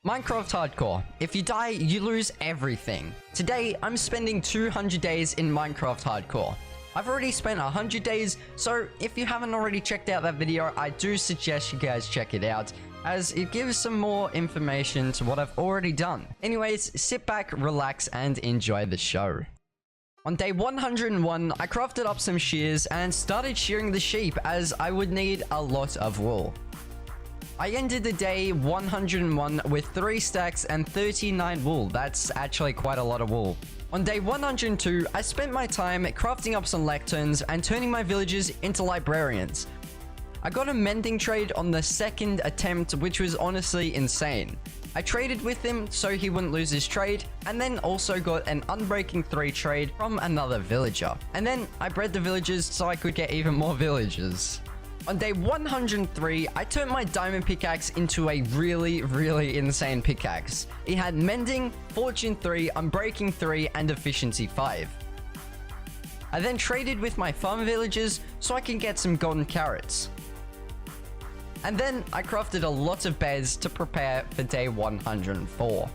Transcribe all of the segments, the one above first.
Minecraft Hardcore. If you die, you lose everything. Today, I'm spending 200 days in Minecraft Hardcore. I've already spent 100 days, so if you haven't already checked out that video, I do suggest you guys check it out, as it gives some more information to what I've already done. Anyways, sit back, relax, and enjoy the show. On day 101, I crafted up some shears and started shearing the sheep, as I would need a lot of wool. I ended the day 101 with 3 stacks and 39 wool. That's actually quite a lot of wool. On day 102, I spent my time crafting up some lecterns and turning my villagers into librarians. I got a mending trade on the second attempt, which was honestly insane. I traded with him so he wouldn't lose his trade, and then also got an Unbreaking 3 trade from another villager. And then I bred the villagers so I could get even more villagers. On day 103, I turned my diamond pickaxe into a really insane pickaxe. It had mending, fortune 3, unbreaking 3, and efficiency 5. I then traded with my farm villagers so I can get some golden carrots. And then I crafted a lot of beds to prepare for day 104.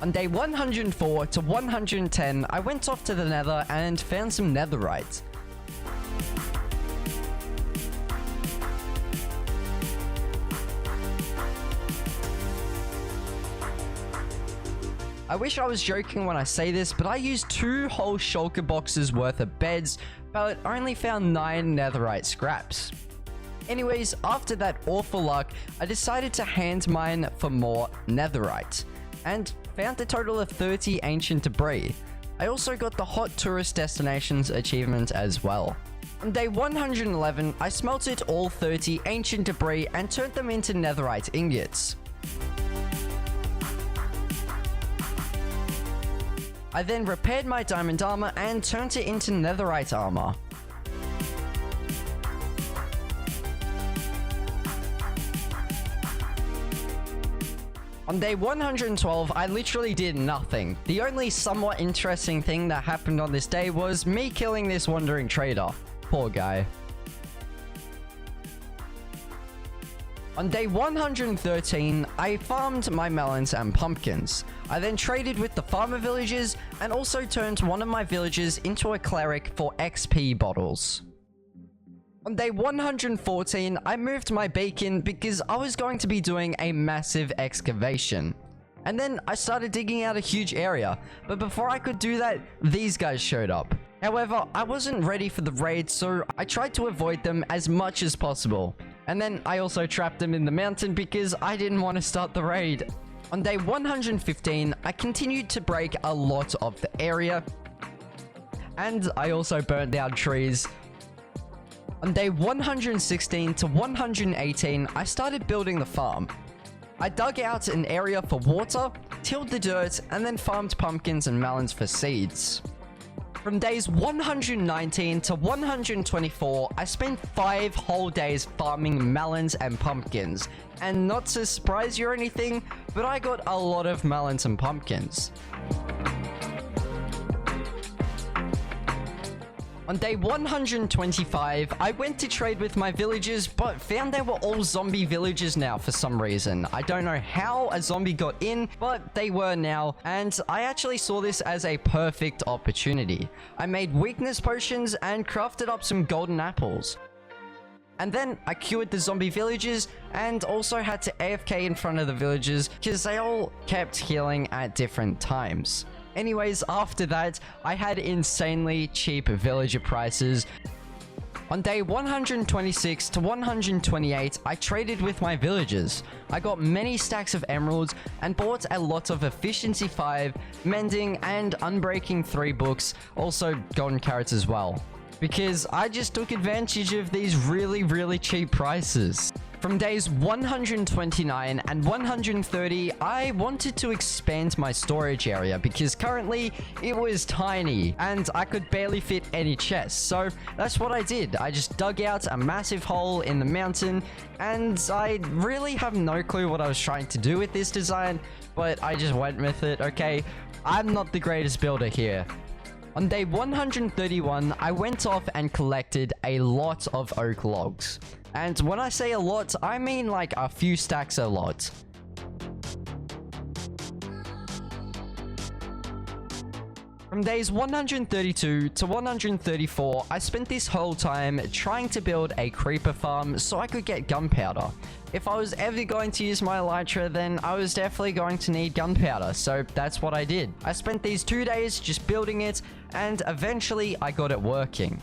On day 104 to 110, I went off to the nether and found some netherite. I wish I was joking when I say this, but I used 2 whole shulker boxes worth of beds, but only found 9 netherite scraps. Anyways, after that awful luck, I decided to hand mine for more netherite, and found a total of 30 ancient debris. I also got the hot tourist destinations achievement as well. On day 111, I smelted all 30 ancient debris and turned them into netherite ingots. I then repaired my diamond armor and turned it into netherite armor. On day 112, I literally did nothing. The only somewhat interesting thing that happened on this day was me killing this wandering trader. Poor guy. On day 113, I farmed my melons and pumpkins. I then traded with the farmer villagers and also turned one of my villagers into a cleric for XP bottles. On day 114, I moved my beacon because I was going to be doing a massive excavation. And then I started digging out a huge area, but before I could do that, these guys showed up. However, I wasn't ready for the raid, so I tried to avoid them as much as possible. And then I also trapped them in the mountain because I didn't want to start the raid. On day 115, I continued to break a lot of the area. And I also burnt down trees. On day 116 to 118, I started building the farm. I dug out an area for water, tilled the dirt, and then farmed pumpkins and melons for seeds. From days 119 to 124, I spent 5 whole days farming melons and pumpkins. And not to surprise you or anything, but I got a lot of melons and pumpkins. On day 125, I went to trade with my villagers, but found they were all zombie villagers now for some reason. I don't know how a zombie got in, but they were now, and I actually saw this as a perfect opportunity. I made weakness potions and crafted up some golden apples. And then I cured the zombie villagers and also had to AFK in front of the villagers because they all kept healing at different times. Anyways, after that, I had insanely cheap villager prices. On day 126 to 128, I traded with my villagers. I got many stacks of emeralds and bought a lot of efficiency 5, mending, and unbreaking 3 books, also golden carrots as well. Because I just took advantage of these really cheap prices. From days 129 and 130, I wanted to expand my storage area because currently it was tiny and I could barely fit any chests. So that's what I did. I just dug out a massive hole in the mountain, and I really have no clue what I was trying to do with this design, but I just went with it, okay? I'm not the greatest builder here. On day 131, I went off and collected a lot of oak logs. And when I say a lot, I mean like a few stacks a lot. From days 132 to 134, I spent this whole time trying to build a creeper farm so I could get gunpowder. If I was ever going to use my elytra, then I was definitely going to need gunpowder, so that's what I did. I spent these 2 days just building it, and eventually I got it working.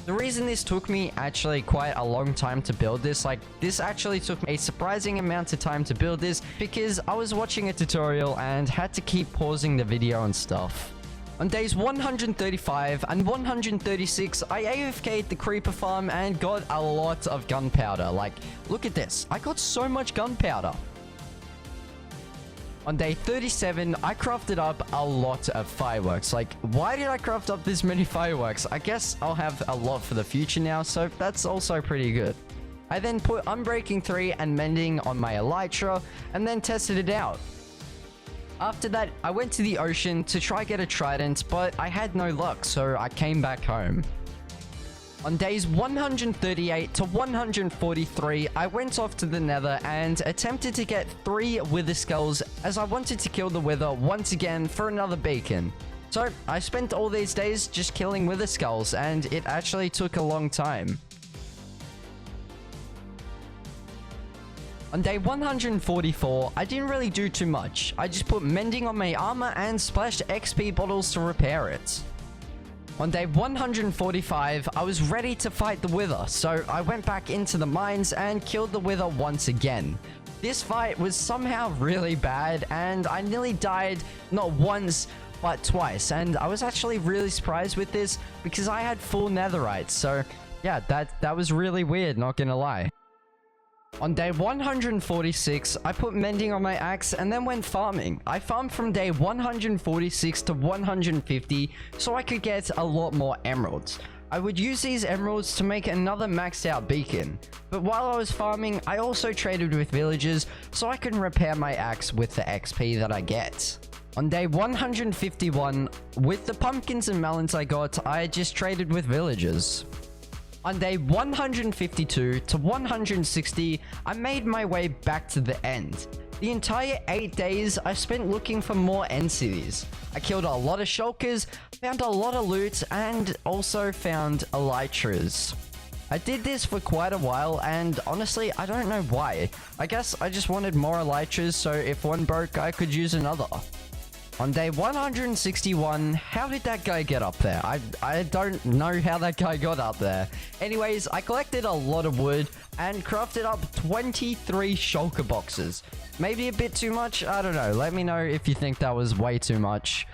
The reason this took me actually quite a long time to build this, this actually took me a surprising amount of time to build this, because I was watching a tutorial and had to keep pausing the video and stuff. On days 135 and 136, I AFK'd the creeper farm and got a lot of gunpowder. Look at this. I got so much gunpowder. On day 37, I crafted up a lot of fireworks. Why did I craft up this many fireworks? I guess I'll have a lot for the future now, so that's also pretty good. I then put Unbreaking 3 and Mending on my elytra, and then tested it out. After that, I went to the ocean to try get a trident, but I had no luck, so I came back home. On days 138 to 143, I went off to the nether and attempted to get 3 wither skulls, as I wanted to kill the wither once again for another beacon. So I spent all these days just killing wither skulls, and it actually took a long time. On day 144, I didn't really do too much. I just put Mending on my armor and splashed XP bottles to repair it. On day 145, I was ready to fight the wither, so I went back into the mines and killed the wither once again. This fight was somehow really bad, and I nearly died not once, but twice, and I was actually really surprised with this because I had full netherite, so yeah, that was really weird, not gonna lie. On day 146, I put Mending on my axe and then went farming. I farmed from day 146 to 150 so I could get a lot more emeralds. I would use these emeralds to make another maxed out beacon. But while I was farming, I also traded with villagers so I can repair my axe with the XP that I get. On day 151, with the pumpkins and melons I got, I just traded with villagers. On day 152 to 160, I made my way back to the end. The entire 8 days, I spent looking for more end cities. I killed a lot of shulkers, found a lot of loot, and also found elytras. I did this for quite a while, and honestly, I don't know why. I guess I just wanted more elytras, so if one broke, I could use another. On day 161, how did that guy get up there? I don't know how that guy got up there. Anyways, I collected a lot of wood and crafted up 23 shulker boxes. Maybe a bit too much? I don't know. Let me know if you think that was way too much.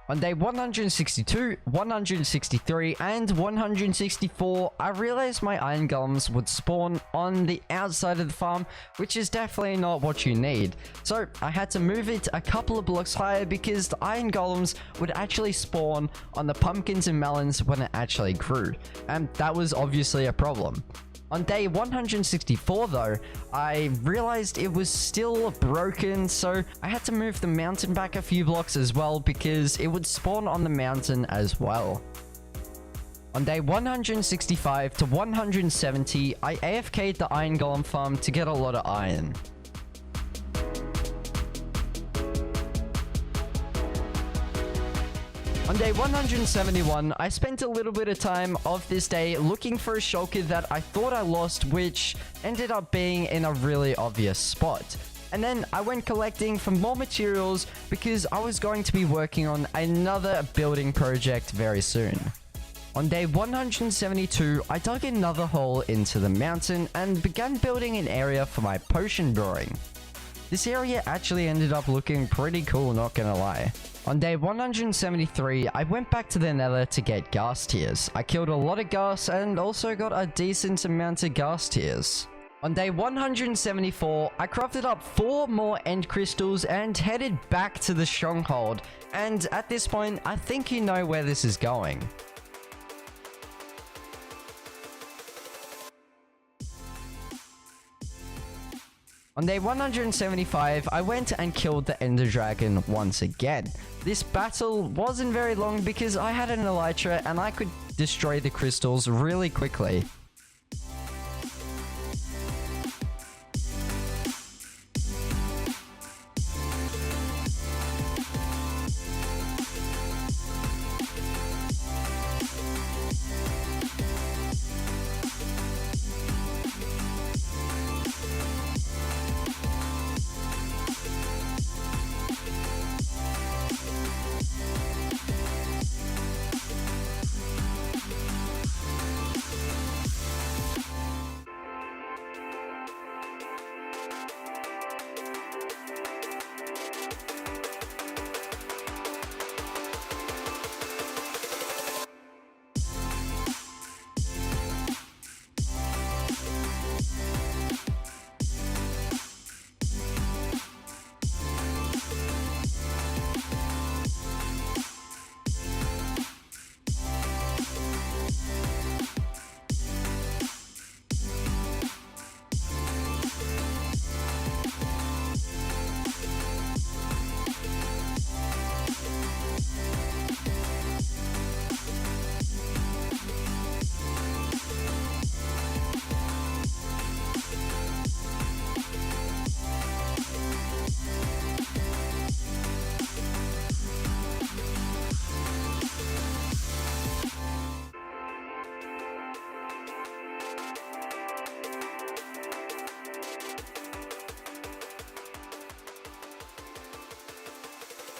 On day 162, 163, and 164, I realized my iron golems would spawn on the outside of the farm, which is definitely not what you need. So I had to move it a couple of blocks higher because the iron golems would actually spawn on the pumpkins and melons when it actually grew. And that was obviously a problem. On day 164 though, I realized it was still broken, so I had to move the mountain back a few blocks as well because it would spawn on the mountain as well. On day 165 to 170, I AFK'd the iron golem farm to get a lot of iron. On day 171, I spent a little bit of time of this day looking for a shulker that I thought I lost, which ended up being in a really obvious spot. And then I went collecting for more materials because I was going to be working on another building project very soon. On day 172, I dug another hole into the mountain and began building an area for my potion brewing. This area actually ended up looking pretty cool, not gonna lie. On day 173, I went back to the nether to get ghast tears. I killed a lot of ghast and also got a decent amount of ghast tears. On day 174, I crafted up 4 more end crystals and headed back to the stronghold. And at this point, I think you know where this is going. On day 175, I went and killed the Ender Dragon once again. This battle wasn't very long because I had an Elytra and I could destroy the crystals really quickly.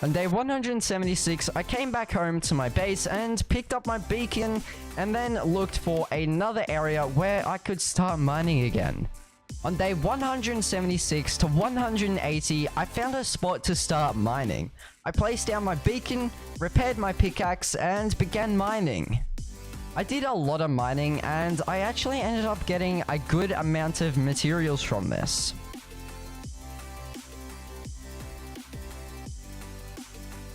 On day 176, I came back home to my base and picked up my beacon and then looked for another area where I could start mining again. On day 176 to 180, I found a spot to start mining. I placed down my beacon, repaired my pickaxe, and began mining. I did a lot of mining and I actually ended up getting a good amount of materials from this.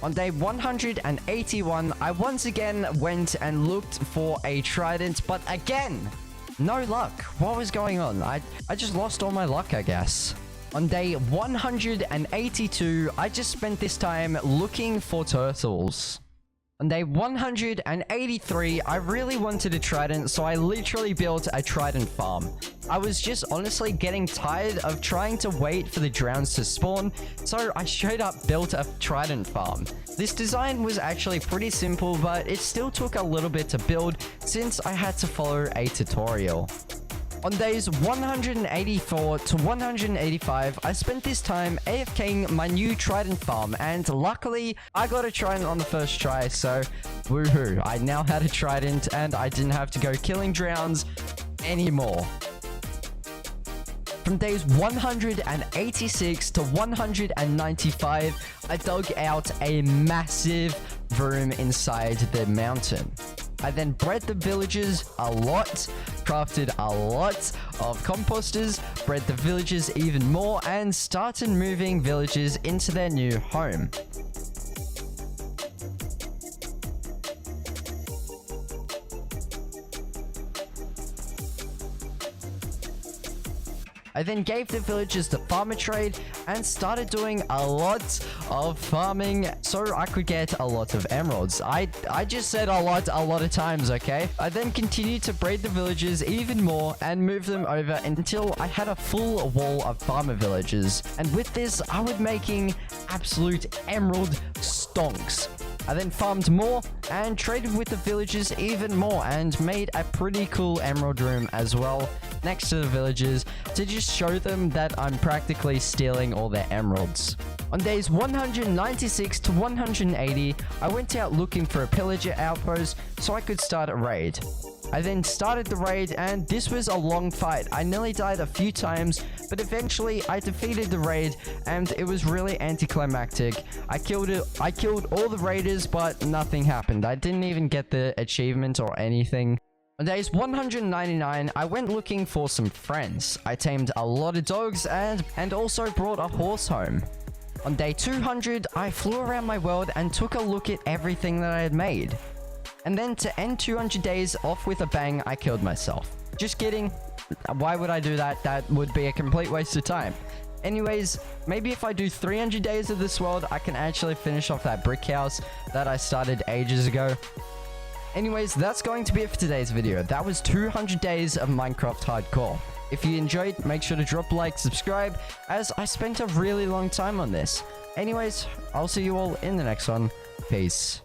On day 181, I once again went and looked for a trident, but again, no luck. What was going on? I just lost all my luck, I guess. On day 182, I just spent this time looking for turtles. On day 183, I really wanted a trident, so I literally built a Trident Farm. I was just honestly getting tired of trying to wait for the drowns to spawn, so I straight up built a Trident Farm. This design was actually pretty simple, but it still took a little bit to build since I had to follow a tutorial. On days 184 to 185, I spent this time AFKing my new Trident Farm, and luckily, I got a trident on the first try, so woohoo, I now had a trident and I didn't have to go killing drowns anymore. From days 186 to 195, I dug out a massive room inside the mountain. I then bred the villagers a lot, crafted a lot of composters, bred the villagers even more, and started moving villagers into their new home. I then gave the villagers the farmer trade and started doing a lot of farming so I could get a lot of emeralds. I just said a lot of times, okay? I then continued to breed the villagers even more and move them over until I had a full wall of farmer villages. And with this, I was making absolute emerald stonks. I then farmed more and traded with the villagers even more and made a pretty cool emerald room as well next to the villagers to just show them that I'm practically stealing all their emeralds. On days 196 to 180, I went out looking for a pillager outpost so I could start a raid. I then started the raid and this was a long fight. I nearly died a few times, but eventually I defeated the raid and it was really anticlimactic. I killed all the raiders, but nothing happened. I didn't even get the achievement or anything. On days 199, I went looking for some friends. I tamed a lot of dogs and also brought a horse home. On day 200, I flew around my world and took a look at everything that I had made. And then to end 200 days off with a bang, I killed myself. Just kidding. Why would I do that? That would be a complete waste of time. Anyways, maybe if I do 300 days of this world, I can actually finish off that brick house that I started ages ago. Anyways, that's going to be it for today's video. That was 200 days of Minecraft Hardcore. If you enjoyed, make sure to drop a like, subscribe, as I spent a really long time on this. Anyways, I'll see you all in the next one. Peace.